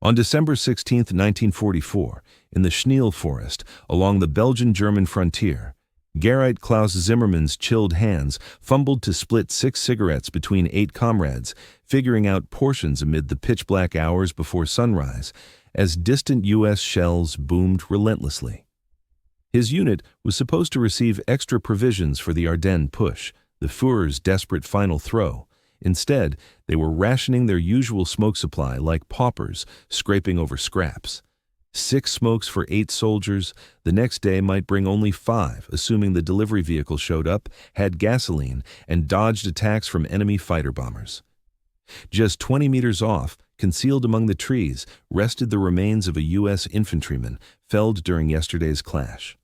On December 16, 1944, in the Schneel forest along the Belgian-German frontier, Gerrit Klaus Zimmermann's chilled hands fumbled to split 6 cigarettes between 8 comrades, figuring out portions amid the pitch-black hours before sunrise, as distant U.S. shells boomed relentlessly. His unit was supposed to receive extra provisions for the Ardennes push, the Führer's desperate final throw. Instead, they were rationing their usual smoke supply like paupers, scraping over scraps. 6 smokes for 8 soldiers. The next day might bring only 5, assuming the delivery vehicle showed up, had gasoline, and dodged attacks from enemy fighter bombers. Just 20 meters off, concealed among the trees, rested the remains of a U.S. infantryman felled during yesterday's clash.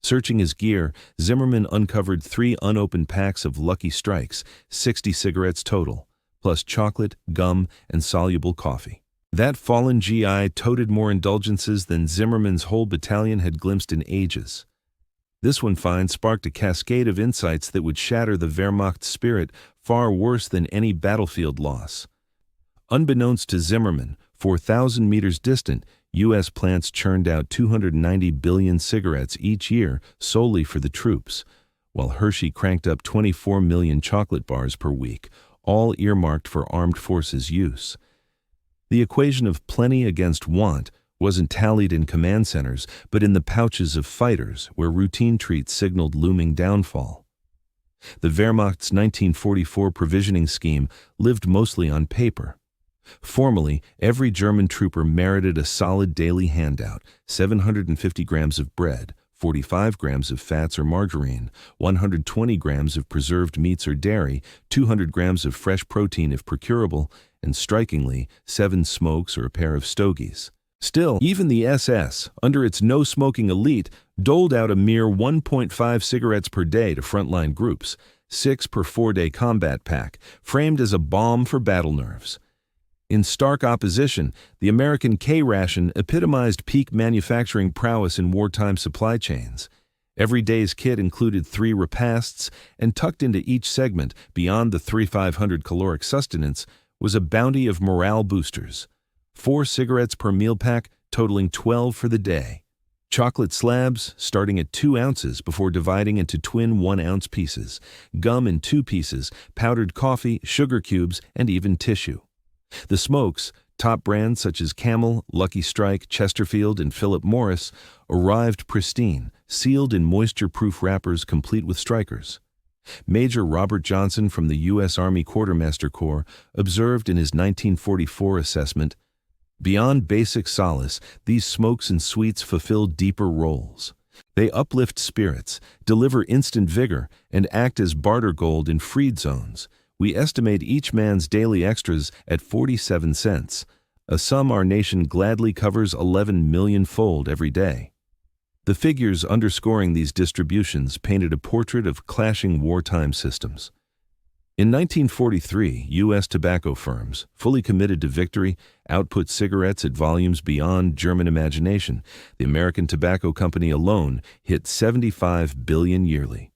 Searching his gear, Zimmermann uncovered 3 unopened packs of Lucky Strikes, 60 cigarettes total, plus chocolate, gum, and soluble coffee. That fallen GI toted more indulgences than Zimmermann's whole battalion had glimpsed in ages. This one find sparked a cascade of insights that would shatter the Wehrmacht's spirit far worse than any battlefield loss. Unbeknownst to Zimmermann, 4,000 meters distant, U.S. plants churned out 290 billion cigarettes each year solely for the troops, while Hershey cranked up 24 million chocolate bars per week, all earmarked for armed forces use. The equation of plenty against want wasn't tallied in command centers, but in the pouches of fighters, where routine treats signaled looming downfall. The Wehrmacht's 1944 provisioning scheme lived mostly on paper. Formally, every German trooper merited a solid daily handout: 750 grams of bread, 45 grams of fats or margarine, 120 grams of preserved meats or dairy, 200 grams of fresh protein if procurable, and strikingly, 7 smokes or a pair of stogies. Still, even the SS, under its no-smoking elite, doled out a mere 1.5 cigarettes per day to frontline groups, 6 per 4-day combat pack, framed as a balm for battle nerves. In stark opposition, the American K-Ration epitomized peak manufacturing prowess in wartime supply chains. Every day's kit included 3 repasts, and tucked into each segment, beyond the 3,500 caloric sustenance, was a bounty of morale boosters. 4 cigarettes per meal pack, totaling 12 for the day. Chocolate slabs, starting at 2 ounces before dividing into twin 1-ounce pieces. Gum in 2 pieces, powdered coffee, sugar cubes, and even tissue. The smokes, top brands such as Camel, Lucky Strike, Chesterfield, and Philip Morris, arrived pristine, sealed in moisture-proof wrappers complete with strikers. Major Robert Johnson from the U.S. Army Quartermaster Corps observed in his 1944 assessment, "Beyond basic solace, these smokes and sweets fulfill deeper roles. They uplift spirits, deliver instant vigor, and act as barter gold in freed zones. We estimate each man's daily extras at 47 cents, a sum our nation gladly covers 11 million-fold every day." The figures underscoring these distributions painted a portrait of clashing wartime systems. In 1943, U.S. tobacco firms, fully committed to victory, output cigarettes at volumes beyond German imagination. The American Tobacco Company alone hit 75 billion yearly.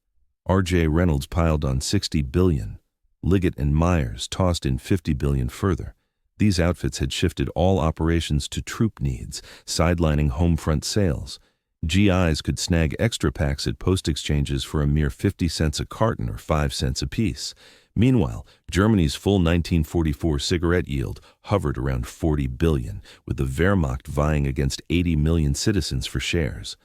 R.J. Reynolds piled on 60 billion. Liggett and Myers tossed in 50 billion further. These outfits had shifted all operations to troop needs, sidelining home front sales. GIs could snag extra packs at post exchanges for a mere 50 cents a carton or 5 cents apiece. Meanwhile, Germany's full 1944 cigarette yield hovered around 40 billion, with the Wehrmacht vying against 80 million citizens for shares.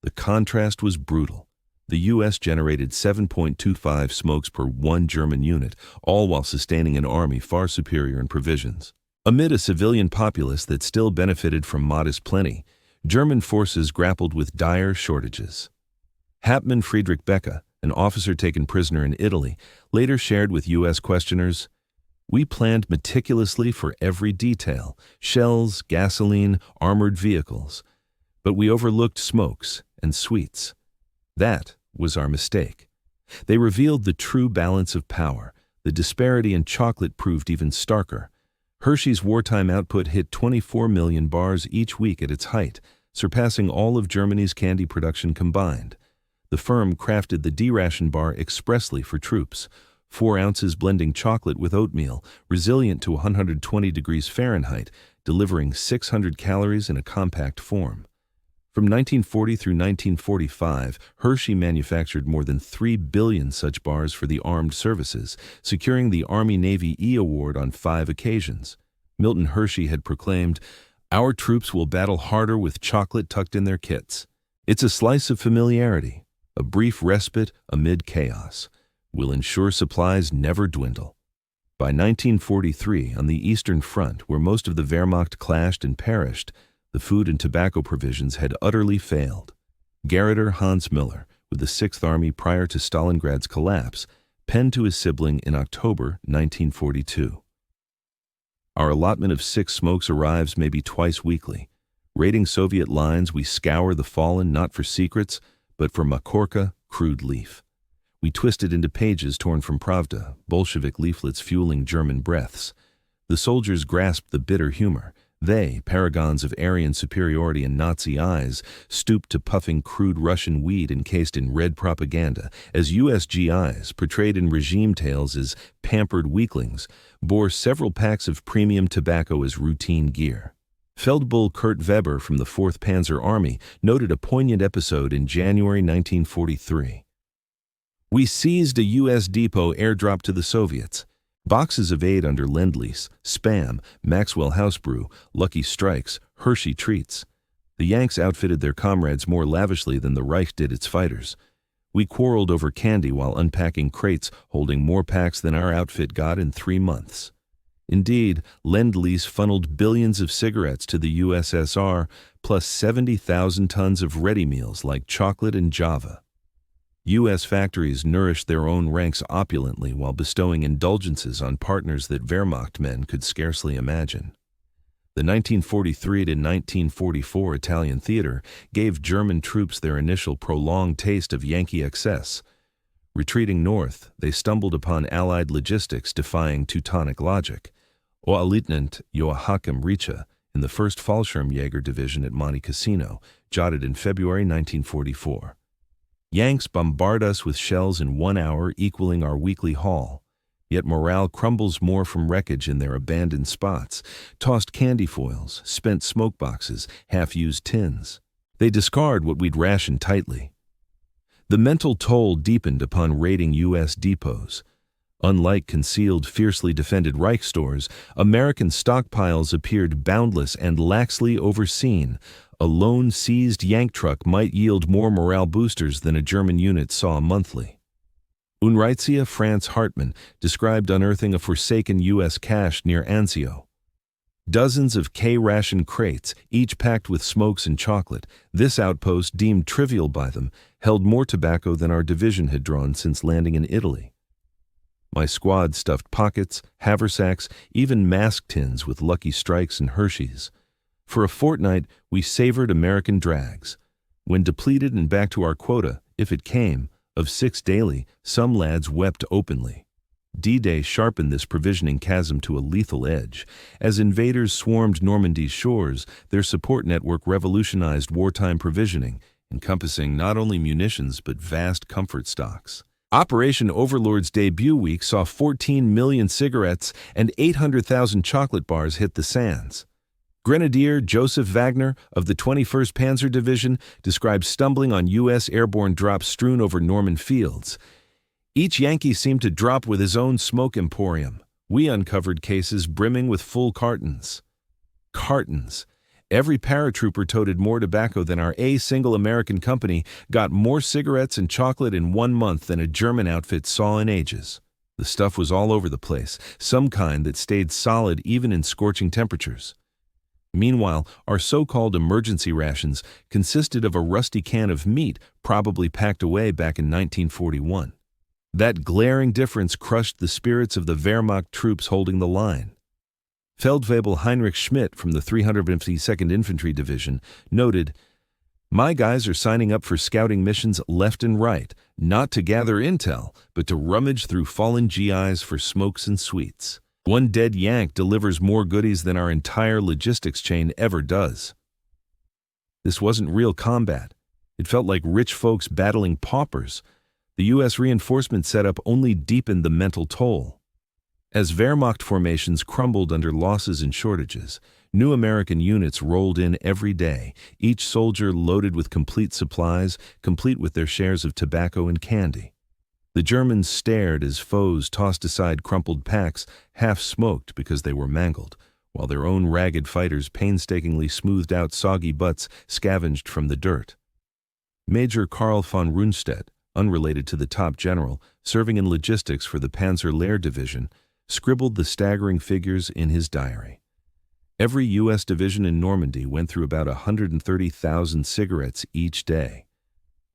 The contrast was brutal. The U.S. generated 7.25 smokes per 1 German unit, all while sustaining an army far superior in provisions. Amid a civilian populace that still benefited from modest plenty, German forces grappled with dire shortages. Hauptmann Friedrich Becke, an officer taken prisoner in Italy, later shared with U.S. questioners, "We planned meticulously for every detail: shells, gasoline, armored vehicles. But we overlooked smokes and sweets. That was our mistake." They revealed the true balance of power. The disparity in chocolate proved even starker. Hershey's wartime output hit 24 million bars each week at its height, surpassing all of Germany's candy production combined. The firm crafted the D-ration bar expressly for troops, 4 ounces blending chocolate with oatmeal, resilient to 120 degrees Fahrenheit, delivering 600 calories in a compact form. From 1940 through 1945, Hershey manufactured more than 3 billion such bars for the armed services, securing the Army-Navy E Award on 5 occasions. Milton Hershey had proclaimed, "Our troops will battle harder with chocolate tucked in their kits. It's a slice of familiarity, a brief respite amid chaos. Will ensure supplies never dwindle." By 1943, on the Eastern Front, where most of the Wehrmacht clashed and perished, the food and tobacco provisions had utterly failed. Garroter Hans Müller, with the 6th Army prior to Stalingrad's collapse, penned to his sibling in October 1942. Our allotment of 6 smokes arrives maybe twice weekly. Raiding Soviet lines, we scour the fallen not for secrets, but for makorka, crude leaf. We twist it into pages torn from Pravda, Bolshevik leaflets fueling German breaths. The soldiers grasped the bitter humor. They, paragons of Aryan superiority and Nazi eyes, stooped to puffing crude Russian weed encased in red propaganda, as U.S. GIs, portrayed in regime tales as pampered weaklings, bore several packs of premium tobacco as routine gear. Feldbull Kurt Weber from the 4th Panzer Army noted a poignant episode in January 1943. "We seized a U.S. depot airdrop to the Soviets. Boxes of aid under Lend-Lease, Spam, Maxwell House Brew, Lucky Strikes, Hershey Treats. The Yanks outfitted their comrades more lavishly than the Reich did its fighters. We quarreled over candy while unpacking crates holding more packs than our outfit got in 3 months. Indeed, Lend-Lease funneled billions of cigarettes to the USSR, plus 70,000 tons of ready meals like chocolate and Java. U.S. factories nourished their own ranks opulently while bestowing indulgences on partners that Wehrmacht men could scarcely imagine. The 1943 to 1944 Italian theater gave German troops their initial prolonged taste of Yankee excess. Retreating north, they stumbled upon Allied logistics defying Teutonic logic. O Leutnant Joachim Richa, in the 1st Fallschirmjäger Division at Monte Cassino, jotted in February 1944. "Yanks bombard us with shells in 1 hour, equaling our weekly haul. Yet morale crumbles more from wreckage in their abandoned spots, tossed candy foils, spent smoke boxes, half-used tins. They discard what we'd rationed tightly." The mental toll deepened upon raiding U.S. depots. Unlike concealed, fiercely defended Reich stores, American stockpiles appeared boundless and laxly overseen. A lone seized Yank truck might yield more morale boosters than a German unit saw monthly. Unreitzia France Hartmann described unearthing a forsaken U.S. cache near Anzio. Dozens of K-Ration crates, each packed with smokes and chocolate, this outpost, deemed trivial by them, held more tobacco than our division had drawn since landing in Italy. My squad stuffed pockets, haversacks, even mask tins with Lucky Strikes and Hershey's. For a fortnight, we savored American drags. When depleted and back to our quota, if it came, of 6 daily, some lads wept openly. D-Day sharpened this provisioning chasm to a lethal edge. As invaders swarmed Normandy's shores, their support network revolutionized wartime provisioning, encompassing not only munitions but vast comfort stocks. Operation Overlord's debut week saw 14 million cigarettes and 800,000 chocolate bars hit the sands. Grenadier Joseph Wagner of the 21st Panzer Division described stumbling on U.S. airborne drops strewn over Norman fields. Each Yankee seemed to drop with his own smoke emporium. We uncovered cases brimming with full cartons. Cartons. Every paratrooper toted more tobacco than our single American company, got more cigarettes and chocolate in 1 month than a German outfit saw in ages. The stuff was all over the place, some kind that stayed solid even in scorching temperatures. Meanwhile, our so-called emergency rations consisted of a rusty can of meat probably packed away back in 1941. That glaring difference crushed the spirits of the Wehrmacht troops holding the line. Feldwebel Heinrich Schmidt from the 352nd Infantry Division noted, "My guys are signing up for scouting missions left and right, not to gather intel, but to rummage through fallen GIs for smokes and sweets. One dead Yank delivers more goodies than our entire logistics chain ever does." This wasn't real combat. It felt like rich folks battling paupers. The U.S. reinforcement setup only deepened the mental toll. As Wehrmacht formations crumbled under losses and shortages, new American units rolled in every day, each soldier loaded with complete supplies, complete with their shares of tobacco and candy. The Germans stared as foes tossed aside crumpled packs, half-smoked because they were mangled, while their own ragged fighters painstakingly smoothed out soggy butts scavenged from the dirt. Major Karl von Rundstedt, unrelated to the top general, serving in logistics for the Panzer Lehr Division, scribbled the staggering figures in his diary. Every U.S. division in Normandy went through about 130,000 cigarettes each day.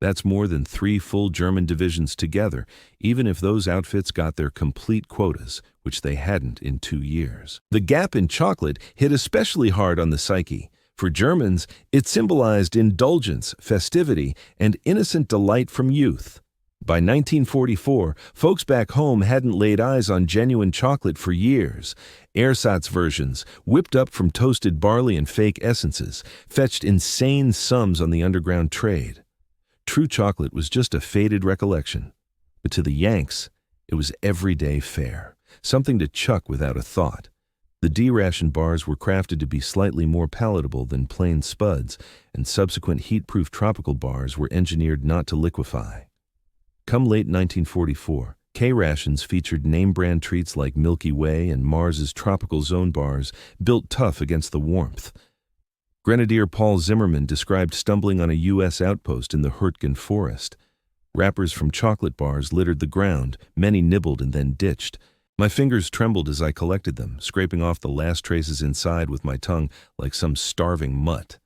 That's more than 3 full German divisions together, even if those outfits got their complete quotas, which they hadn't in 2 years. The gap in chocolate hit especially hard on the psyche. For Germans, it symbolized indulgence, festivity, and innocent delight from youth. By 1944, folks back home hadn't laid eyes on genuine chocolate for years. Ersatz versions, whipped up from toasted barley and fake essences, fetched insane sums on the underground trade. True chocolate was just a faded recollection. But to the Yanks, it was everyday fare, something to chuck without a thought. The K-Ration bars were crafted to be slightly more palatable than plain spuds, and subsequent heat-proof tropical bars were engineered not to liquefy. Come late 1944, K-Rations featured name-brand treats like Milky Way and Mars's Tropical Zone bars, built tough against the warmth. Grenadier Paul Zimmerman described stumbling on a U.S. outpost in the Hurtgen forest. Wrappers from chocolate bars littered the ground, many nibbled and then ditched. My fingers trembled as I collected them, scraping off the last traces inside with my tongue like some starving mutt.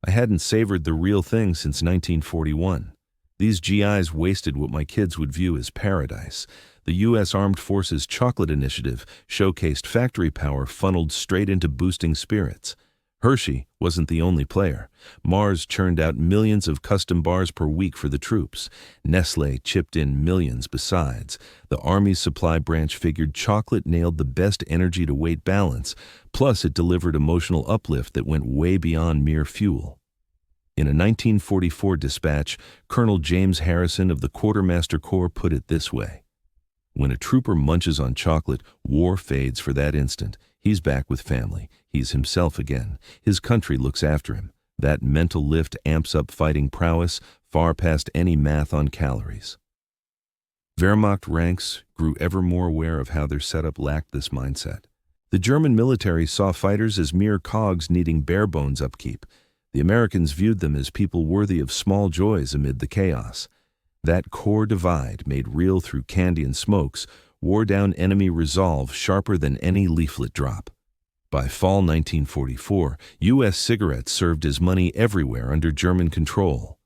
I hadn't savored the real thing since 1941. These GIs wasted what my kids would view as paradise. The U.S. Armed Forces Chocolate Initiative showcased factory power funneled straight into boosting spirits. Hershey wasn't the only player. Mars churned out millions of custom bars per week for the troops. Nestlé chipped in millions besides. The Army's supply branch figured chocolate nailed the best energy-to-weight balance, plus it delivered emotional uplift that went way beyond mere fuel. In a 1944 dispatch, Colonel James Harrison of the Quartermaster Corps put it this way: "When a trooper munches on chocolate, war fades for that instant. He's back with family. He's himself again. His country looks after him. That mental lift amps up fighting prowess far past any math on calories." Wehrmacht ranks grew ever more aware of how their setup lacked this mindset. The German military saw fighters as mere cogs needing bare-bones upkeep. The Americans viewed them as people worthy of small joys amid the chaos. That core divide, made real through candy and smokes, wore down enemy resolve sharper than any leaflet drop. By fall 1944, U.S. cigarettes served as money everywhere under German control.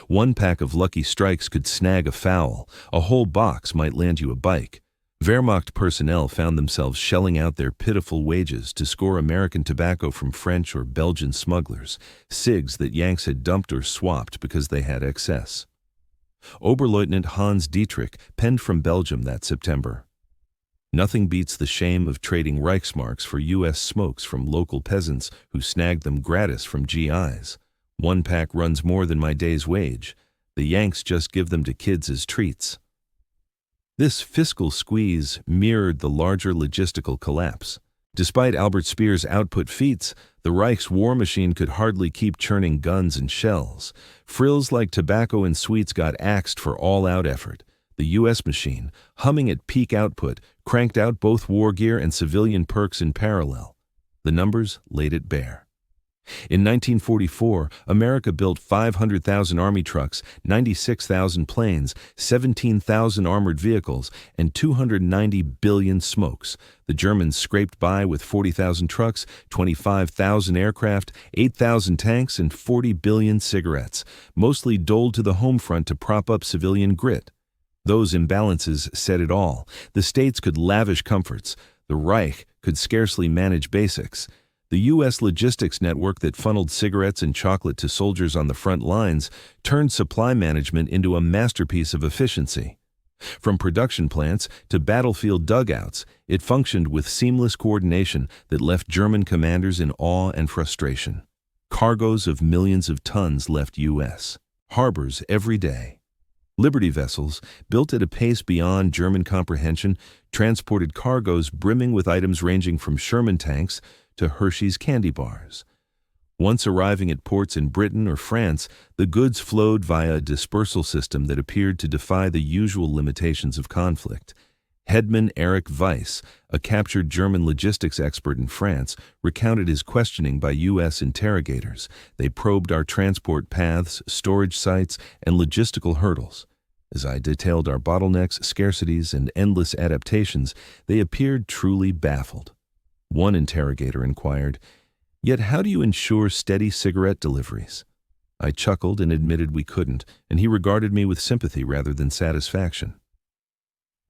One pack of Lucky Strikes could snag a foul. A whole box might land you a bike. Wehrmacht personnel found themselves shelling out their pitiful wages to score American tobacco from French or Belgian smugglers, cigs that Yanks had dumped or swapped because they had excess. Oberleutnant Hans Dietrich penned from Belgium that September. "Nothing beats the shame of trading Reichsmarks for U.S. smokes from local peasants who snagged them gratis from GIs. One pack runs more than my day's wage. The Yanks just give them to kids as treats." This fiscal squeeze mirrored the larger logistical collapse. Despite Albert Speer's output feats, the Reich's war machine could hardly keep churning guns and shells. Frills like tobacco and sweets got axed for all-out effort. The U.S. machine, humming at peak output, cranked out both war gear and civilian perks in parallel. The numbers laid it bare. In 1944, America built 500,000 Army trucks, 96,000 planes, 17,000 armored vehicles, and 290 billion smokes. The Germans scraped by with 40,000 trucks, 25,000 aircraft, 8,000 tanks, and 40 billion cigarettes, mostly doled to the home front to prop up civilian grit. Those imbalances said it all. The states could lavish comforts. The Reich could scarcely manage basics. The U.S. logistics network that funneled cigarettes and chocolate to soldiers on the front lines turned supply management into a masterpiece of efficiency. From production plants to battlefield dugouts, it functioned with seamless coordination that left German commanders in awe and frustration. Cargoes of millions of tons left U.S. harbors every day. Liberty vessels, built at a pace beyond German comprehension, transported cargoes brimming with items ranging from Sherman tanks to Hershey's candy bars. Once arriving at ports in Britain or France, the goods flowed via a dispersal system that appeared to defy the usual limitations of conflict. Headman Erich Weiss, a captured German logistics expert in France, recounted his questioning by U.S. interrogators. They probed our transport paths, storage sites, and logistical hurdles. As I detailed our bottlenecks, scarcities, and endless adaptations, they appeared truly baffled. One interrogator inquired, "Yet how do you ensure steady cigarette deliveries?" I chuckled and admitted we couldn't, and he regarded me with sympathy rather than satisfaction.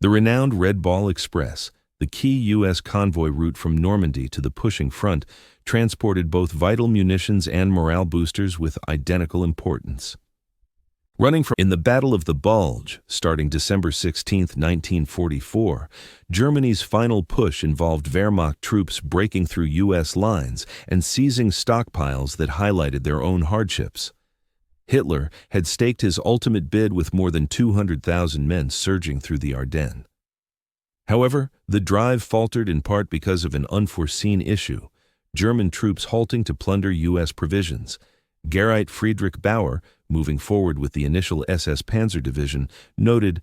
The renowned Red Ball Express, the key U.S. convoy route from Normandy to the pushing front, transported both vital munitions and morale boosters with identical importance. In the Battle of the Bulge, starting December 16, 1944, Germany's final push involved Wehrmacht troops breaking through U.S. lines and seizing stockpiles that highlighted their own hardships. Hitler had staked his ultimate bid with more than 200,000 men surging through the Ardennes. However, the drive faltered in part because of an unforeseen issue: German troops halting to plunder U.S. provisions. Gerrit Friedrich Bauer, moving forward with the initial SS Panzer Division, noted,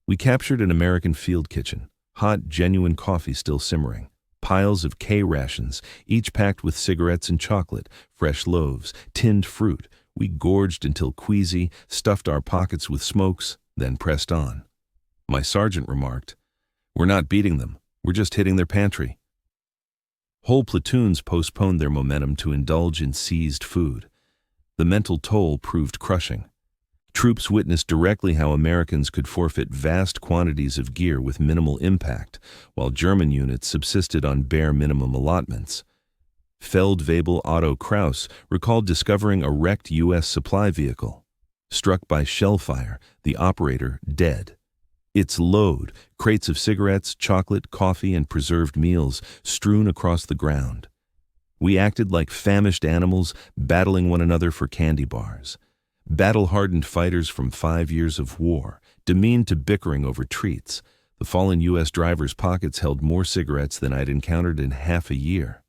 "We captured an American field kitchen, hot, genuine coffee still simmering, piles of K-Rations, each packed with cigarettes and chocolate, fresh loaves, tinned fruit. We gorged until queasy, stuffed our pockets with smokes, then pressed on." My sergeant remarked, "We're not beating them, we're just hitting their pantry." Whole platoons postponed their momentum to indulge in seized food. The mental toll proved crushing. Troops witnessed directly how Americans could forfeit vast quantities of gear with minimal impact, while German units subsisted on bare minimum allotments. Feldwebel Otto Kraus recalled discovering a wrecked U.S. supply vehicle. Struck by shell fire, the operator dead. Its load, crates of cigarettes, chocolate, coffee, and preserved meals, strewn across the ground. We acted like famished animals, battling one another for candy bars. Battle-hardened fighters from 5 years of war, demeaned to bickering over treats. The fallen U.S. drivers' pockets held more cigarettes than I'd encountered in half a year.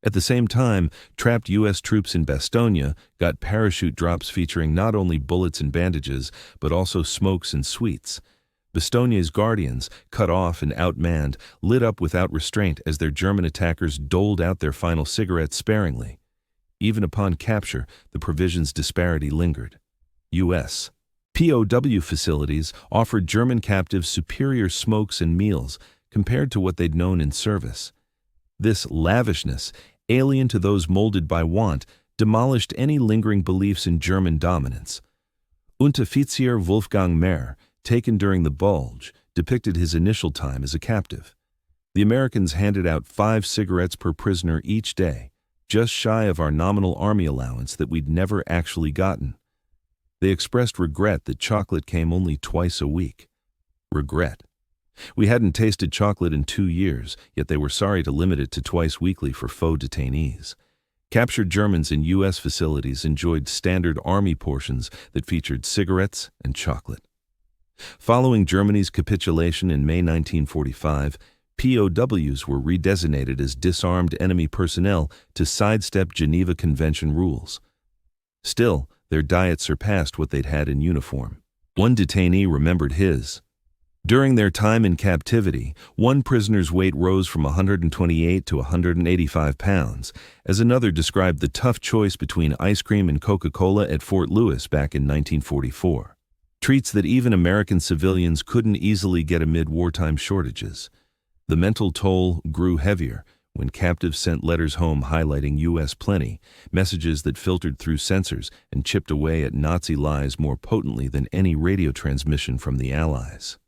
At the same time, trapped U.S. troops in Bastogne got parachute drops featuring not only bullets and bandages, but also smokes and sweets. Bastogne's guardians, cut off and outmanned, lit up without restraint as their German attackers doled out their final cigarettes sparingly. Even upon capture, the provisions disparity lingered. U.S. POW facilities offered German captives superior smokes and meals compared to what they'd known in service. This lavishness, alien to those molded by want, demolished any lingering beliefs in German dominance. Unteroffizier Wolfgang Mehr, taken during the Bulge, depicted his initial time as a captive. The Americans handed out 5 cigarettes per prisoner each day, just shy of our nominal army allowance that we'd never actually gotten. They expressed regret that chocolate came only twice a week. Regret. We hadn't tasted chocolate in 2 years, yet they were sorry to limit it to twice weekly for faux detainees. Captured Germans in U.S. facilities enjoyed standard army portions that featured cigarettes and chocolate. Following Germany's capitulation in May 1945, POWs were redesignated as disarmed enemy personnel to sidestep Geneva Convention rules. Still, their diet surpassed what they'd had in uniform. One detainee remembered his. During their time in captivity, one prisoner's weight rose from 128 to 185 pounds, as another described the tough choice between ice cream and Coca-Cola at Fort Lewis back in 1944. Treats that even American civilians couldn't easily get amid wartime shortages. The mental toll grew heavier when captives sent letters home highlighting U.S. plenty, messages that filtered through censors and chipped away at Nazi lies more potently than any radio transmission from the Allies.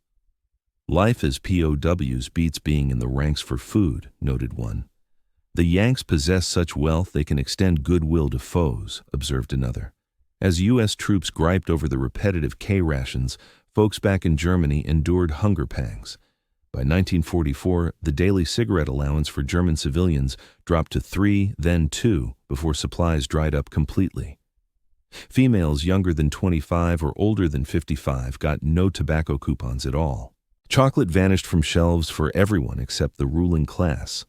"Life as POWs beats being in the ranks for food," noted one. "The Yanks possess such wealth they can extend goodwill to foes," observed another. As U.S. troops griped over the repetitive K-Rations, folks back in Germany endured hunger pangs. By 1944, the daily cigarette allowance for German civilians dropped to 3, then 2, before supplies dried up completely. Females younger than 25 or older than 55 got no tobacco coupons at all. Chocolate vanished from shelves for everyone except the ruling class.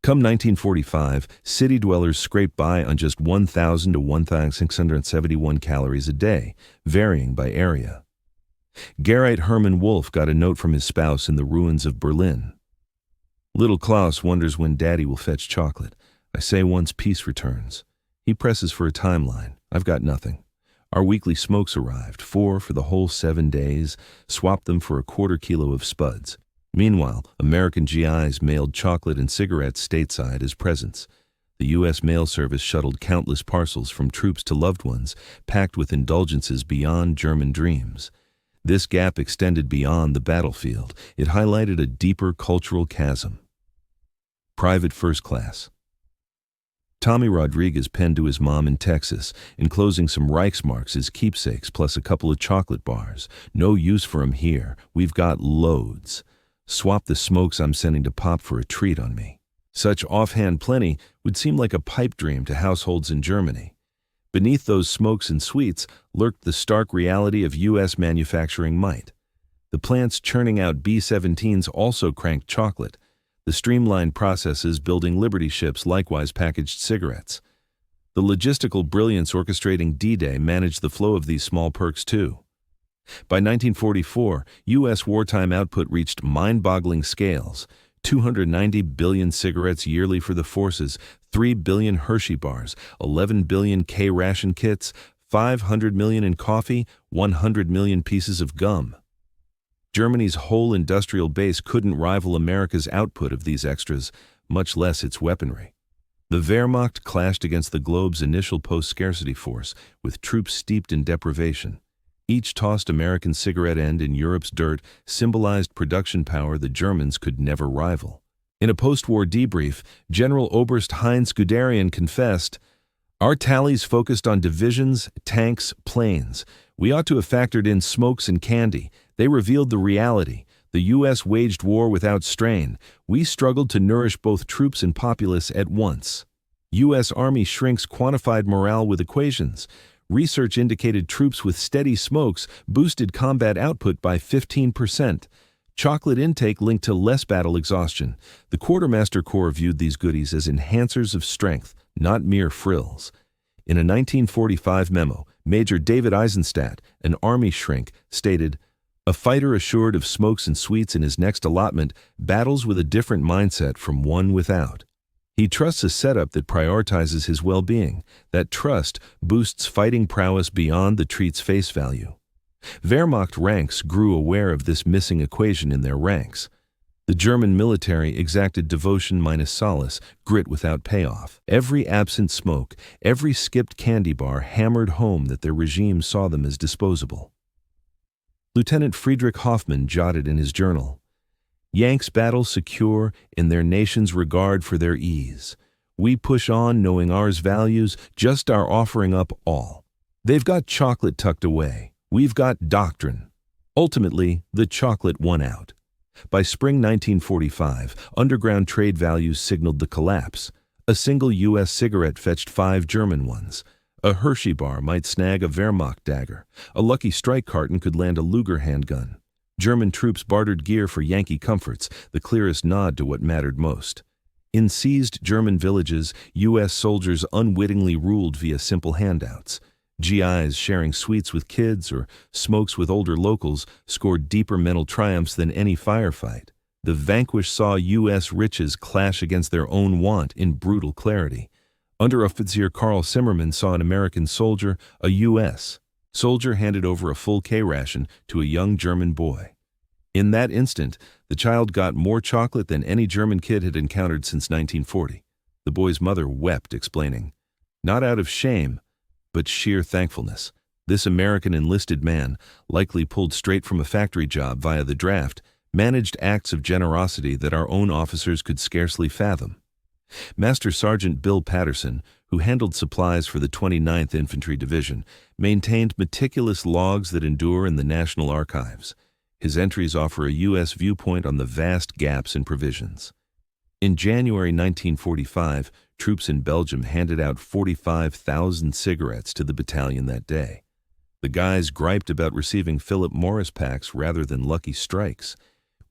Come 1945, city dwellers scraped by on just 1,000 to 1,671 calories a day, varying by area. Gerrit Hermann Wolf got a note from his spouse in the ruins of Berlin. Little Klaus wonders when Daddy will fetch chocolate. I say once peace returns. He presses for a timeline. I've got nothing. Our weekly smokes arrived, 4 for the whole 7 days, swapped them for a quarter kilo of spuds. Meanwhile, American GIs mailed chocolate and cigarettes stateside as presents. The U.S. mail service shuttled countless parcels from troops to loved ones, packed with indulgences beyond German dreams. This gap extended beyond the battlefield. It highlighted a deeper cultural chasm. Private First Class. Tommy Rodriguez penned to his mom in Texas, enclosing some Reichsmarks as keepsakes plus a couple of chocolate bars. No use for 'em here. We've got loads. Swap the smokes I'm sending to Pop for a treat on me. Such offhand plenty would seem like a pipe dream to households in Germany. Beneath those smokes and sweets lurked the stark reality of U.S. manufacturing might. The plants churning out B-17s also cranked chocolate. The streamlined processes building Liberty ships likewise packaged cigarettes. The logistical brilliance orchestrating D-Day managed the flow of these small perks too. By 1944, U.S. wartime output reached mind-boggling scales: 290 billion cigarettes yearly for the forces, 3 billion Hershey bars, 11 billion K-Ration kits, 500 million in coffee, 100 million pieces of gum. Germany's whole industrial base couldn't rival America's output of these extras, much less its weaponry. The Wehrmacht clashed against the globe's initial post-scarcity force, with troops steeped in deprivation. Each tossed American cigarette end in Europe's dirt symbolized production power the Germans could never rival. In a post-war debrief, General Oberst Heinz Guderian confessed, "Our tallies focused on divisions, tanks, planes. We ought to have factored in smokes and candy. They revealed the reality. The U.S. waged war without strain. We struggled to nourish both troops and populace at once. U.S. Army shrinks quantified morale with equations. Research indicated troops with steady smokes boosted combat output by 15%. Chocolate intake linked to less battle exhaustion. The Quartermaster Corps viewed these goodies as enhancers of strength, not mere frills." In a 1945 memo, Major David Eisenstadt, an Army shrink, stated, "A fighter assured of smokes and sweets in his next allotment battles with a different mindset from one without. He trusts a setup that prioritizes his well-being. That trust boosts fighting prowess beyond the treat's face value." Wehrmacht ranks grew aware of this missing equation in their ranks. The German military exacted devotion minus solace, grit without payoff. Every absent smoke, every skipped candy bar hammered home that their regime saw them as disposable. Lieutenant Friedrich Hoffmann jotted in his journal, "Yanks battle secure in their nation's regard for their ease. We push on knowing ours values, just our offering up all. They've got chocolate tucked away. We've got doctrine." Ultimately, the chocolate won out. By spring 1945, underground trade values signaled the collapse. A single U.S. cigarette fetched 5 German ones. A Hershey bar might snag a Wehrmacht dagger. A Lucky Strike carton could land a Luger handgun. German troops bartered gear for Yankee comforts, the clearest nod to what mattered most. In seized German villages, U.S. soldiers unwittingly ruled via simple handouts. GIs sharing sweets with kids or smokes with older locals scored deeper mental triumphs than any firefight. The vanquished saw U.S. riches clash against their own want in brutal clarity. Underoffizier Carl Zimmermann saw an American soldier, a U.S. soldier, handed over a full K-ration to a young German boy. In that instant, the child got more chocolate than any German kid had encountered since 1940. The boy's mother wept, explaining, "Not out of shame, but sheer thankfulness. This American enlisted man, likely pulled straight from a factory job via the draft, managed acts of generosity that our own officers could scarcely fathom." Master Sergeant Bill Patterson, who handled supplies for the 29th Infantry Division, maintained meticulous logs that endure in the National Archives. His entries offer a U.S. viewpoint on the vast gaps in provisions. In January 1945, troops in Belgium handed out 45,000 cigarettes to the battalion that day. The guys griped about receiving Philip Morris packs rather than Lucky Strikes.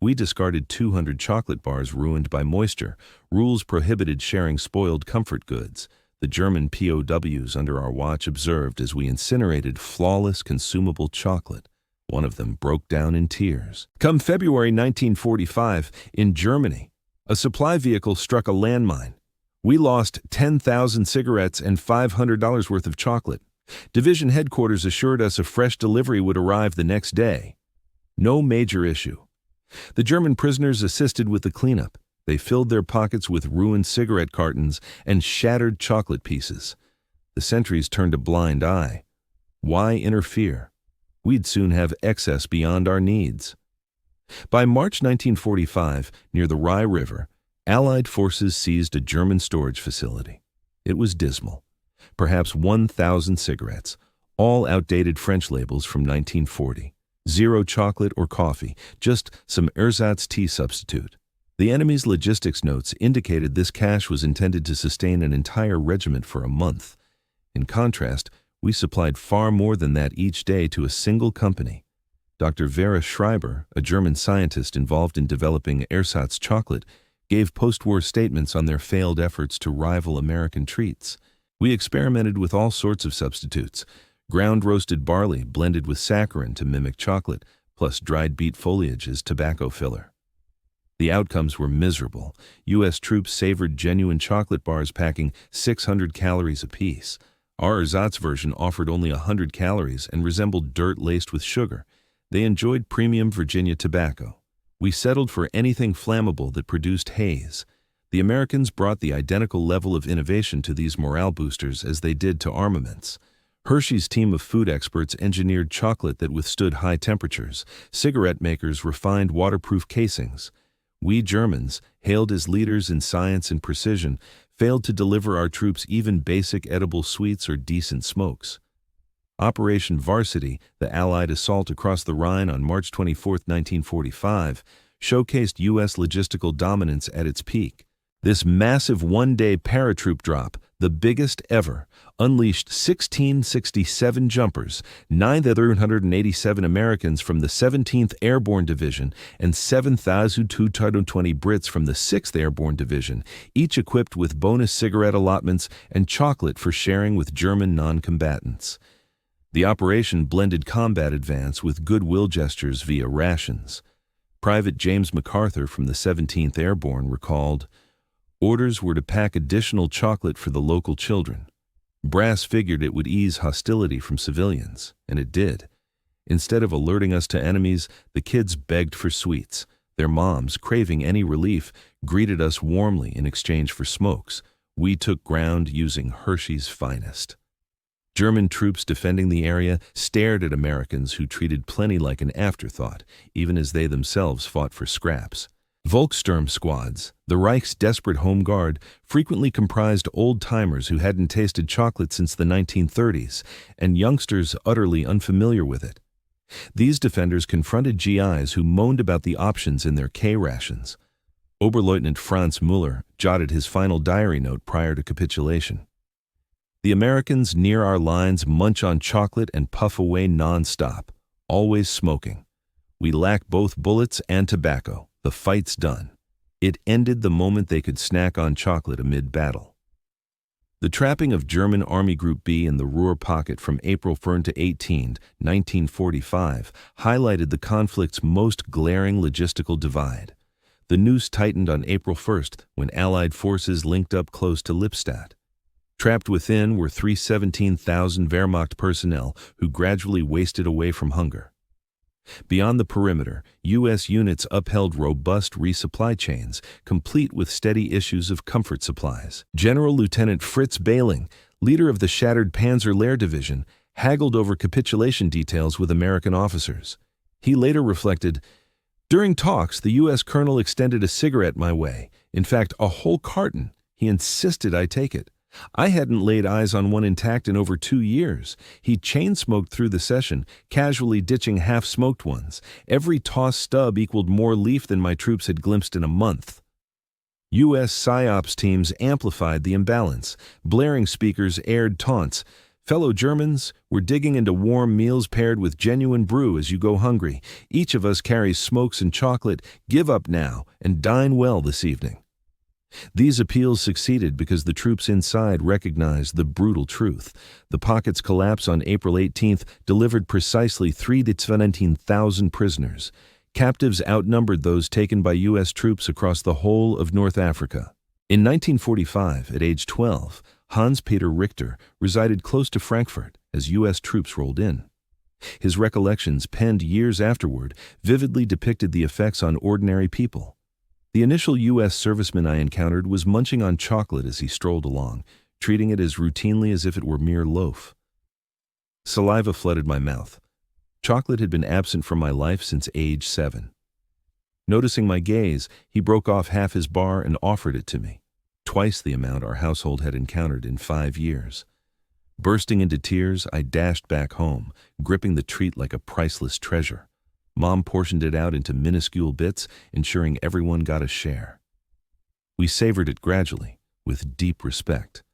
We discarded 200 chocolate bars ruined by moisture. Rules prohibited sharing spoiled comfort goods. The German POWs under our watch observed as we incinerated flawless consumable chocolate. One of them broke down in tears. Come February 1945, in Germany, a supply vehicle struck a landmine. We lost 10,000 cigarettes and $500 worth of chocolate. Division headquarters assured us a fresh delivery would arrive the next day. No major issue. The German prisoners assisted with the cleanup. They filled their pockets with ruined cigarette cartons and shattered chocolate pieces. The sentries turned a blind eye. Why interfere? We'd soon have excess beyond our needs. By March 1945, near the Rye River, Allied forces seized a German storage facility. It was dismal. Perhaps 1,000 cigarettes, all outdated French labels from 1940. Zero chocolate or coffee, just some ersatz tea substitute. The enemy's logistics notes indicated this cache was intended to sustain an entire regiment for a month. In contrast, we supplied far more than that each day to a single company. Dr. Vera Schreiber, a German scientist involved in developing ersatz chocolate, gave post-war statements on their failed efforts to rival American treats. We experimented with all sorts of substitutes, ground roasted barley blended with saccharin to mimic chocolate, plus dried beet foliage as tobacco filler. The outcomes were miserable. U.S. troops savored genuine chocolate bars packing 600 calories apiece. Our ersatz version offered only 100 calories and resembled dirt laced with sugar. They enjoyed premium Virginia tobacco. We settled for anything flammable that produced haze. The Americans brought the identical level of innovation to these morale boosters as they did to armaments. Hershey's team of food experts engineered chocolate that withstood high temperatures. Cigarette makers refined waterproof casings. We Germans, hailed as leaders in science and precision, failed to deliver our troops even basic edible sweets or decent smokes. Operation Varsity, the Allied assault across the Rhine on March 24, 1945, showcased U.S. logistical dominance at its peak. This massive one-day paratroop drop, the biggest ever, unleashed 1667 jumpers, 987 Americans from the 17th Airborne Division and 7,220 Brits from the 6th Airborne Division, each equipped with bonus cigarette allotments and chocolate for sharing with German non-combatants. The operation blended combat advance with goodwill gestures via rations. Private James MacArthur from the 17th Airborne recalled, "Orders were to pack additional chocolate for the local children. Brass figured it would ease hostility from civilians, and it did. Instead of alerting us to enemies, the kids begged for sweets. Their moms, craving any relief, greeted us warmly in exchange for smokes. We took ground using Hershey's finest." German troops defending the area stared at Americans who treated plenty like an afterthought, even as they themselves fought for scraps. Volkssturm squads, the Reich's desperate home guard, frequently comprised old-timers who hadn't tasted chocolate since the 1930s, and youngsters utterly unfamiliar with it. These defenders confronted GIs who moaned about the options in their K-rations. Oberleutnant Franz Müller jotted his final diary note prior to capitulation. "The Americans near our lines munch on chocolate and puff away non-stop, always smoking. We lack both bullets and tobacco. The fight's done." It ended the moment they could snack on chocolate amid battle. The trapping of German Army Group B in the Ruhr Pocket from April 1 to 18, 1945, highlighted the conflict's most glaring logistical divide. The noose tightened on April 1 when Allied forces linked up close to Lippstadt. Trapped within were 317,000 Wehrmacht personnel who gradually wasted away from hunger. Beyond the perimeter, U.S. units upheld robust resupply chains, complete with steady issues of comfort supplies. General Lieutenant Fritz Behling, leader of the shattered Panzer Lehr Division, haggled over capitulation details with American officers. He later reflected, "During talks, the U.S. colonel extended a cigarette my way, in fact, a whole carton. He insisted I take it. I hadn't laid eyes on one intact in over 2 years. He chain-smoked through the session, casually ditching half-smoked ones. Every tossed stub equaled more leaf than my troops had glimpsed in a month." U.S. PSYOPs teams amplified the imbalance. Blaring speakers aired taunts. Fellow Germans, we're digging into warm meals paired with genuine brew as you go hungry. Each of us carries smokes and chocolate. Give up now and dine well this evening. These appeals succeeded because the troops inside recognized the brutal truth. The pocket's collapse on April 18th delivered precisely 3,17,000 prisoners. Captives outnumbered those taken by U.S. troops across the whole of North Africa. In 1945, at age 12, Hans-Peter Richter resided close to Frankfurt as U.S. troops rolled in. His recollections, penned years afterward, vividly depicted the effects on ordinary people. The initial U.S. serviceman I encountered was munching on chocolate as he strolled along, treating it as routinely as if it were mere loaf. Saliva flooded my mouth. Chocolate had been absent from my life since age 7. Noticing my gaze, he broke off half his bar and offered it to me, twice the amount our household had encountered in 5 years. Bursting into tears, I dashed back home, gripping the treat like a priceless treasure. Mom portioned it out into minuscule bits, ensuring everyone got a share. We savored it gradually, with deep respect.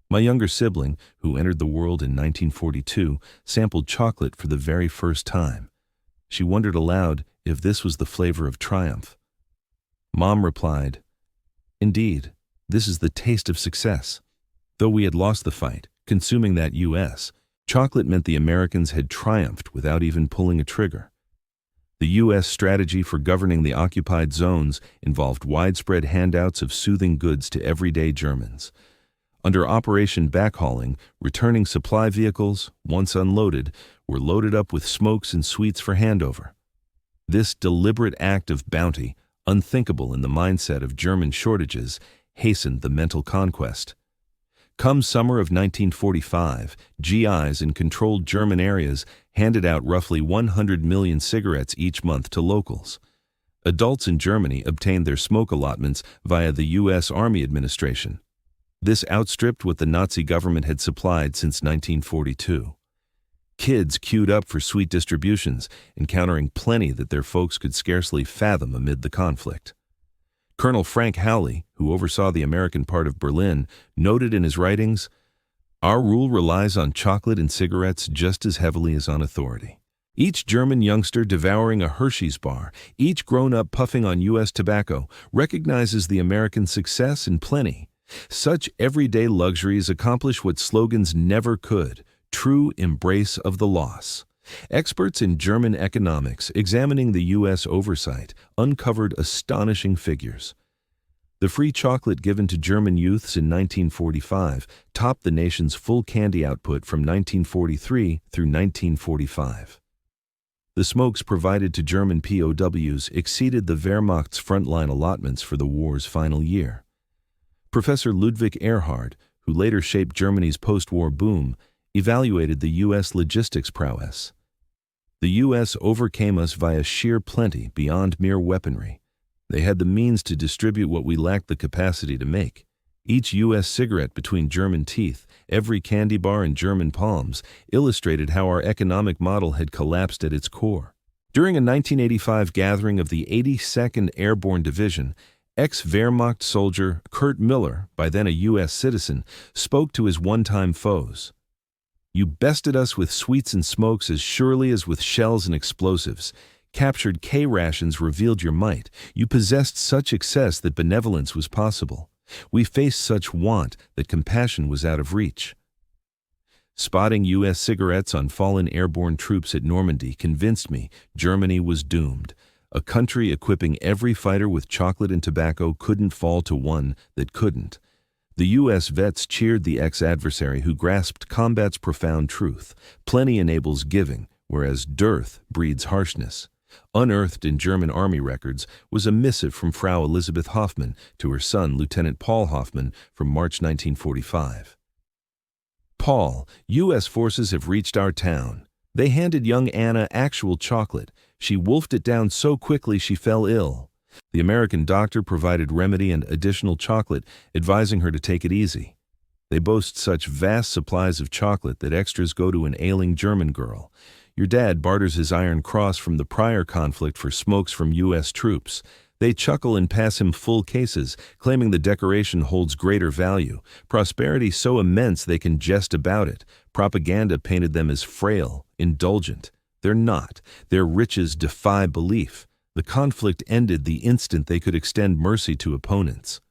My younger sibling, who entered the world in 1942, sampled chocolate for the very first time. She wondered aloud if this was the flavor of triumph. Mom replied, "Indeed, this is the taste of success." Though we had lost the fight, consuming that U.S., chocolate meant the Americans had triumphed without even pulling a trigger. The U.S. strategy for governing the occupied zones involved widespread handouts of soothing goods to everyday Germans. Under Operation Backhauling, returning supply vehicles, once unloaded, were loaded up with smokes and sweets for handover. This deliberate act of bounty, unthinkable in the mindset of German shortages, hastened the mental conquest. Come summer of 1945, GIs in controlled German areas handed out roughly 100 million cigarettes each month to locals. Adults in Germany obtained their smoke allotments via the U.S. Army administration. This outstripped what the Nazi government had supplied since 1942. Kids queued up for sweet distributions, encountering plenty that their folks could scarcely fathom amid the conflict. Colonel Frank Howley, who oversaw the American part of Berlin, noted in his writings, "Our rule relies on chocolate and cigarettes just as heavily as on authority. Each German youngster devouring a Hershey's bar, each grown-up puffing on U.S. tobacco, recognizes the American success and plenty. Such everyday luxuries accomplish what slogans never could, true embrace of the loss." Experts in German economics examining the U.S. oversight uncovered astonishing figures. The free chocolate given to German youths in 1945 topped the nation's full candy output from 1943 through 1945. The smokes provided to German POWs exceeded the Wehrmacht's frontline allotments for the war's final year. Professor Ludwig Erhard, who later shaped Germany's post-war boom, evaluated the U.S. logistics prowess. The U.S. overcame us via sheer plenty beyond mere weaponry. They had the means to distribute what we lacked the capacity to make. Each U.S. cigarette between German teeth, every candy bar in German palms, illustrated how our economic model had collapsed at its core. During a 1985 gathering of the 82nd Airborne Division, ex-Wehrmacht soldier Kurt Miller, by then a U.S. citizen, spoke to his one-time foes. "You bested us with sweets and smokes as surely as with shells and explosives. Captured K-Rations revealed your might. You possessed such excess that benevolence was possible. We faced such want that compassion was out of reach." Spotting U.S. cigarettes on fallen airborne troops at Normandy convinced me Germany was doomed. A country equipping every fighter with chocolate and tobacco couldn't fall to one that couldn't. The U.S. vets cheered the ex-adversary who grasped combat's profound truth. Plenty enables giving, whereas dearth breeds harshness. Unearthed in German Army records was a missive from Frau Elisabeth Hoffmann to her son, Lieutenant Paul Hoffmann, from March 1945. "Paul, U.S. forces have reached our town. They handed young Anna actual chocolate. She wolfed it down so quickly she fell ill. The American doctor provided remedy and additional chocolate, advising her to take it easy. They boast such vast supplies of chocolate that extras go to an ailing German girl. Your dad barters his Iron Cross from the prior conflict for smokes from U.S. troops. They chuckle and pass him full cases, claiming the decoration holds greater value, prosperity so immense they can jest about it. Propaganda painted them as frail, indulgent. They're not. Their riches defy belief. The conflict ended the instant they could extend mercy to opponents.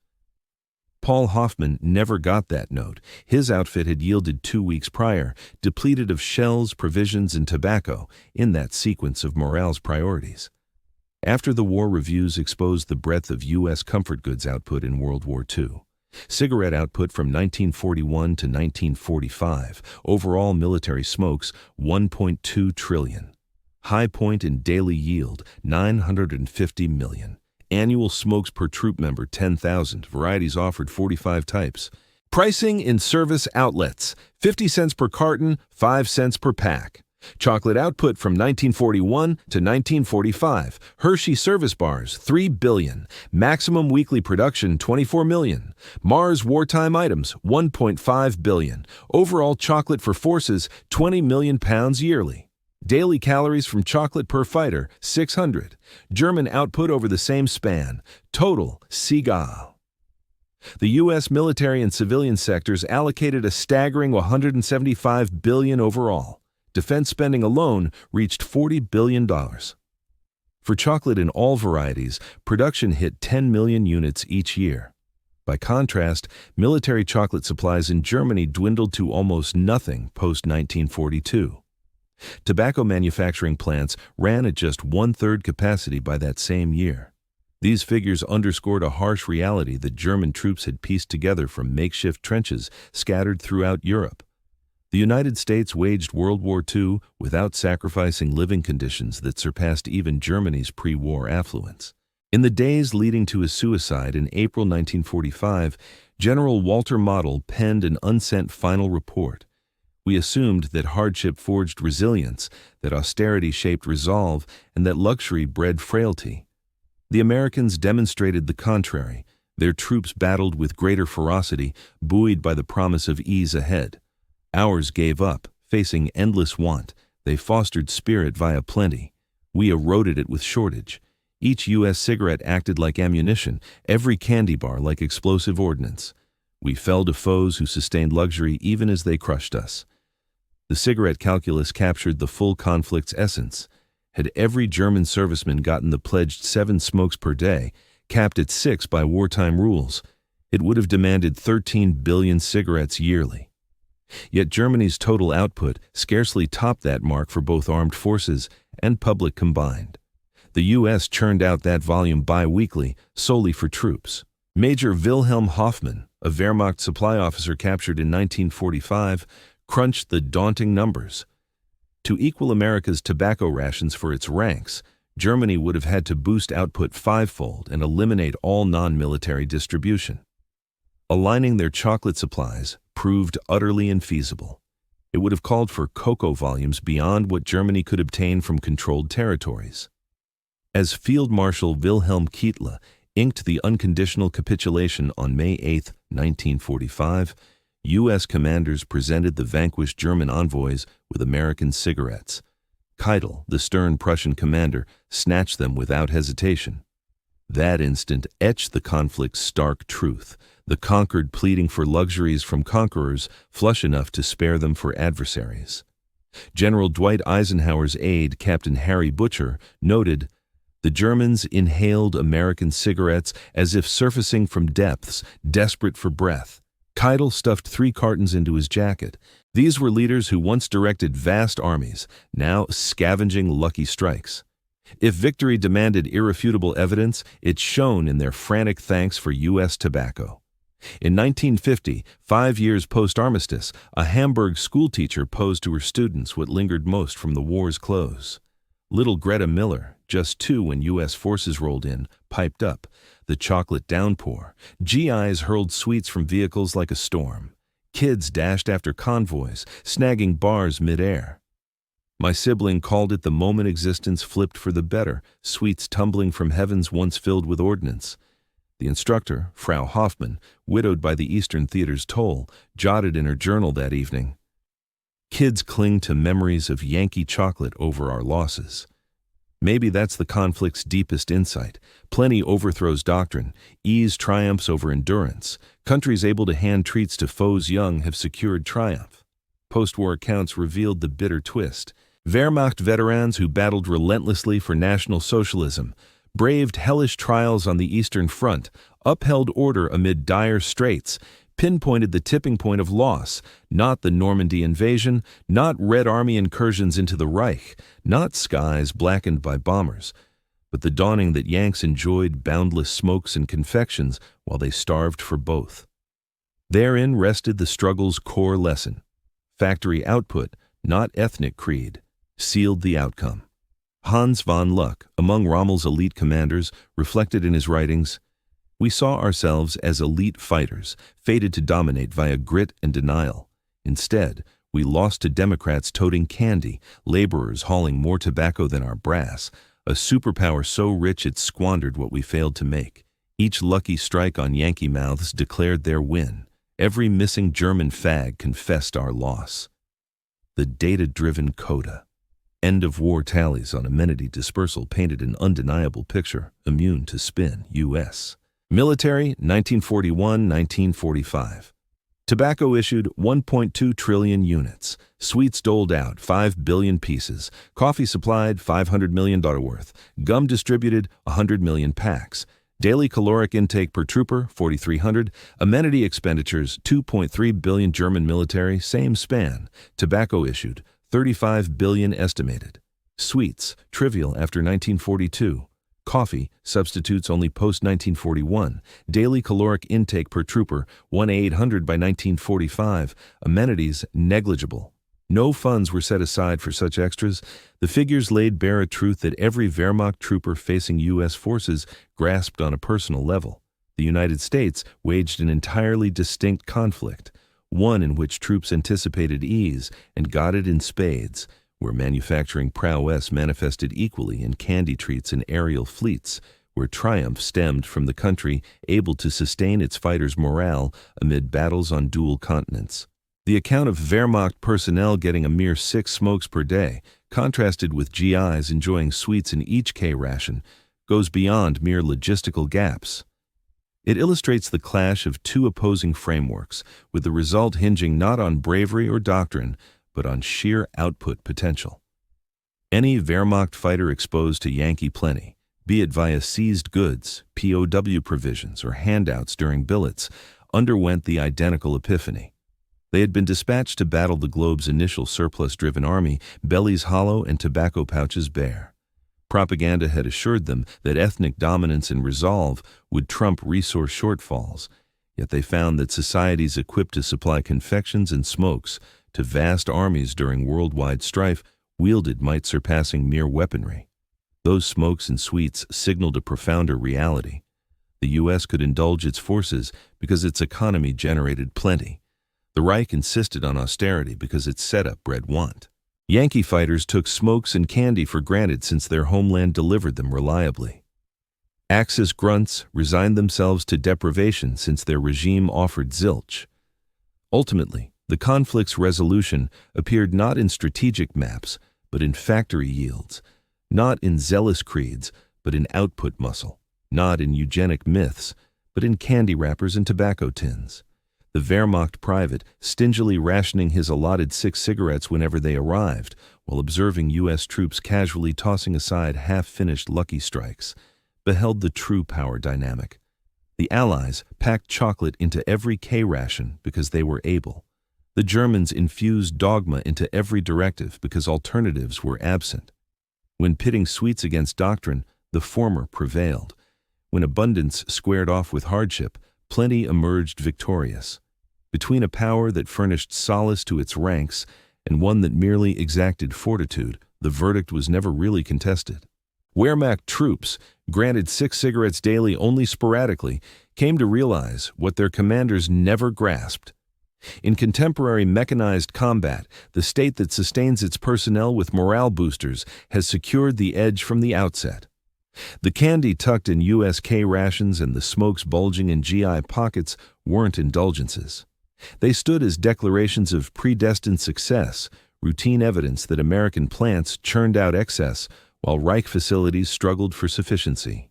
Paul Hoffman never got that note. His outfit had yielded 2 weeks prior, depleted of shells, provisions, and tobacco, in that sequence of morale's priorities. After the war, reviews exposed the breadth of U.S. comfort goods output in World War II. Cigarette output from 1941 to 1945, overall military smokes 1.2 trillion. High point in daily yield 950 million. Annual smokes per troop member 10,000, varieties offered 45 types. Pricing in service outlets 50 cents per carton, 5 cents per pack. Chocolate output from 1941 to 1945. Hershey service bars 3 billion. Maximum weekly production 24 million. Mars wartime items 1.5 billion. Overall chocolate for forces 20 million pounds yearly. Daily calories from chocolate per fighter, 600. German output over the same span. Total, Seagal. The U.S. military and civilian sectors allocated a staggering $175 billion overall. Defense spending alone reached $40 billion. For chocolate in all varieties, production hit 10 million units each year. By contrast, military chocolate supplies in Germany dwindled to almost nothing post-1942. Tobacco manufacturing plants ran at just one-third capacity by that same year. These figures underscored a harsh reality that German troops had pieced together from makeshift trenches scattered throughout Europe. The United States waged World War II without sacrificing living conditions that surpassed even Germany's pre-war affluence. In the days leading to his suicide in April 1945, General Walter Model penned an unsent final report. We assumed that hardship forged resilience, that austerity shaped resolve, and that luxury bred frailty. The Americans demonstrated the contrary. Their troops battled with greater ferocity, buoyed by the promise of ease ahead. Ours gave up, facing endless want. They fostered spirit via plenty. We eroded it with shortage. Each U.S. cigarette acted like ammunition, every candy bar like explosive ordnance. We fell to foes who sustained luxury even as they crushed us. The cigarette calculus captured the full conflict's essence. Had every German serviceman gotten the pledged 7 smokes per day, capped at 6 by wartime rules, it would have demanded 13 billion cigarettes yearly. Yet Germany's total output scarcely topped that mark for both armed forces and public combined. The U.S. churned out that volume bi-weekly solely for troops. Major Wilhelm Hoffmann, a Wehrmacht supply officer captured in 1945, crunched the daunting numbers. To equal America's tobacco rations for its ranks, Germany would have had to boost output 5-fold and eliminate all non-military distribution. Aligning their chocolate supplies proved utterly infeasible. It would have called for cocoa volumes beyond what Germany could obtain from controlled territories. As Field Marshal Wilhelm Keitel inked the unconditional capitulation on May 8, 1945, U.S. commanders presented the vanquished German envoys with American cigarettes. Keitel, the stern Prussian commander, snatched them without hesitation. That instant etched the conflict's stark truth, the conquered pleading for luxuries from conquerors flush enough to spare them for adversaries. General Dwight Eisenhower's aide, Captain Harry Butcher, noted, "The Germans inhaled American cigarettes as if surfacing from depths, desperate for breath." Keitel stuffed 3 cartons into his jacket. These were leaders who once directed vast armies, now scavenging lucky strikes. If victory demanded irrefutable evidence, it shone in their frantic thanks for U.S. tobacco. In 1950, 5 years post-armistice, a Hamburg schoolteacher posed to her students what lingered most from the war's close. Little Greta Miller, just 2 when U.S. forces rolled in, piped up. The chocolate downpour. GIs hurled sweets from vehicles like a storm. Kids dashed after convoys, snagging bars mid-air. My sibling called it the moment existence flipped for the better, sweets tumbling from heavens once filled with ordnance. The instructor, Frau Hoffmann, widowed by the Eastern Theater's toll, jotted in her journal that evening, "Kids cling to memories of Yankee chocolate over our losses." Maybe that's the conflict's deepest insight. Plenty overthrows doctrine, ease triumphs over endurance. Countries able to hand treats to foes young have secured triumph. Post-war accounts revealed the bitter twist. Wehrmacht veterans who battled relentlessly for National Socialism, braved hellish trials on the Eastern Front, upheld order amid dire straits, pinpointed the tipping point of loss, not the Normandy invasion, not Red Army incursions into the Reich, not skies blackened by bombers, but the dawning that Yanks enjoyed boundless smokes and confections while they starved for both. Therein rested the struggle's core lesson. Factory output, not ethnic creed, sealed the outcome. Hans von Luck, among Rommel's elite commanders, reflected in his writings, "We saw ourselves as elite fighters, fated to dominate via grit and denial. Instead, we lost to Democrats toting candy, laborers hauling more tobacco than our brass, a superpower so rich it squandered what we failed to make. Each lucky strike on Yankee mouths declared their win. Every missing German fag confessed our loss." The data-driven coda. End-of-war tallies on amenity dispersal painted an undeniable picture, immune to spin, U.S. Military, 1941-1945. Tobacco issued 1.2 trillion units. Sweets doled out 5 billion pieces. Coffee supplied $500 million worth. Gum distributed 100 million packs. Daily caloric intake per trooper, 4,300. Amenity expenditures, 2.3 billion. German military, same span. Tobacco issued, 35 billion estimated. Sweets, trivial after 1942. Coffee, substitutes only post-1941. Daily caloric intake per trooper, 1,800 by 1945. Amenities, negligible. No funds were set aside for such extras. The figures laid bare a truth that every Wehrmacht trooper facing U.S. forces grasped on a personal level. The United States waged an entirely distinct conflict, one in which troops anticipated ease and got it in spades, where manufacturing prowess manifested equally in candy treats and aerial fleets, where triumph stemmed from the country able to sustain its fighters' morale amid battles on dual continents. The account of Wehrmacht personnel getting a mere 6 smokes per day, contrasted with GIs enjoying sweets in each K-Ration, goes beyond mere logistical gaps. It illustrates the clash of two opposing frameworks, with the result hinging not on bravery or doctrine, but on sheer output potential. Any Wehrmacht fighter exposed to Yankee plenty, be it via seized goods, POW provisions, or handouts during billets, underwent the identical epiphany. They had been dispatched to battle the globe's initial surplus-driven army, bellies hollow and tobacco pouches bare. Propaganda had assured them that ethnic dominance and resolve would trump resource shortfalls, yet they found that societies equipped to supply confections and smokes to vast armies during worldwide strife wielded might surpassing mere weaponry. Those smokes and sweets signaled a profounder reality. The U.S. could indulge its forces because its economy generated plenty. The Reich insisted on austerity because its setup bred want. Yankee fighters took smokes and candy for granted since their homeland delivered them reliably. Axis grunts resigned themselves to deprivation since their regime offered zilch. Ultimately, the conflict's resolution appeared not in strategic maps, but in factory yields, not in zealous creeds, but in output muscle, not in eugenic myths, but in candy wrappers and tobacco tins. The Wehrmacht private, stingily rationing his allotted 6 cigarettes whenever they arrived, while observing U.S. troops casually tossing aside half-finished Lucky Strikes, beheld the true power dynamic. The Allies packed chocolate into every K-Ration because they were able. The Germans infused dogma into every directive because alternatives were absent. When pitting sweets against doctrine, the former prevailed. When abundance squared off with hardship, plenty emerged victorious. Between a power that furnished solace to its ranks and one that merely exacted fortitude, the verdict was never really contested. Wehrmacht troops, granted 6 cigarettes daily only sporadically, came to realize what their commanders never grasped. In contemporary mechanized combat, the state that sustains its personnel with morale boosters has secured the edge from the outset. The candy tucked in U.S. K-Rations and the smokes bulging in GI pockets weren't indulgences. They stood as declarations of predestined success, routine evidence that American plants churned out excess while Reich facilities struggled for sufficiency.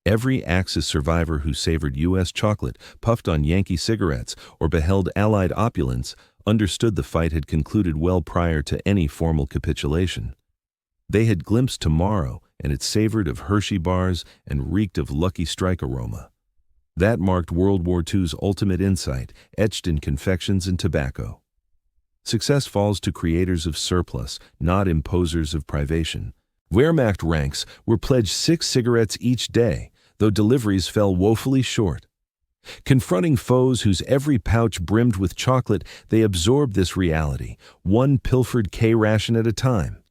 Every Axis survivor who savored U.S. chocolate, puffed on Yankee cigarettes, or beheld Allied opulence understood the fight had concluded well prior to any formal capitulation. They had glimpsed tomorrow, and it savored of Hershey bars and reeked of Lucky Strike aroma. That marked World War II's ultimate insight, etched in confections and tobacco. Success falls to creators of surplus, not imposers of privation. Wehrmacht ranks were pledged 6 cigarettes each day, though deliveries fell woefully short. Confronting foes whose every pouch brimmed with chocolate, they absorbed this reality, one pilfered K-Ration at a time.